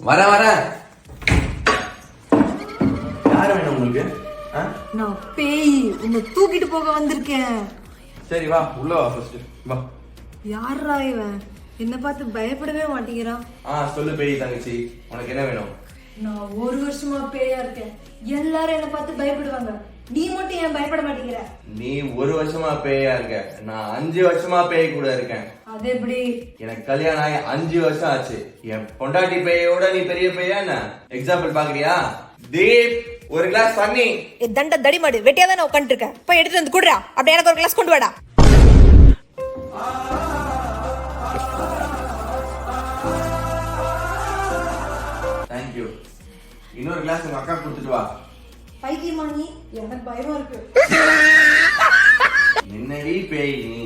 வரேன். யார் வேணும் உங்களுக்கு? நான் பேய் உன்னை தூக்கிட்டு போக வந்திருக்கேன். சரி வா, உள்ள வா ஃபர்ஸ்ட். வா. யாரா இவன்? என்ன பார்த்து பயப்படவே மாட்டேங்கிறான். சொல்லு பேய் தங்கச்சி, உனக்கு என்ன வேணும்? நான் 1 வருஷமா பேயா இருக்கேன். எல்லாரும் என்ன பார்த்து பயப்படுவாங்க. நீ மட்டும் ஏன் பயப்பட மாட்டேங்கிற? நீ 1 வருஷமா பேயா இருக்க, நான் 5 வருஷமா பேய் கூட இருக்கேன். அது எப்படி? எனக்கு கல்யாணம் ஆகி 5 வருஷம் ஆச்சு. என் பொண்டாட்டி பேயோட நீ பெரிய பேயா என்ன? எக்ஸாம்பிள் பாக்குறியா? தீப், ஒரு கிளாஸ் தண்ணி. தண்ட தடிமாடு வெட்டியா தான் உட்காந்துட்டு இருக்கேன். போய் எடுத்துட்டு வந்து குடுறா. அப்படியே எனக்கு ஒரு கிளாஸ் கொண்டு வாடா. தேங்க்யூ. இன்னொரு கிளாஸ் உங்க அக்கா கொடுத்துட்டு வா. பைக்கியமா நீ? எனக்கு பயமா இருக்கு. என்னடி பேய் நீ?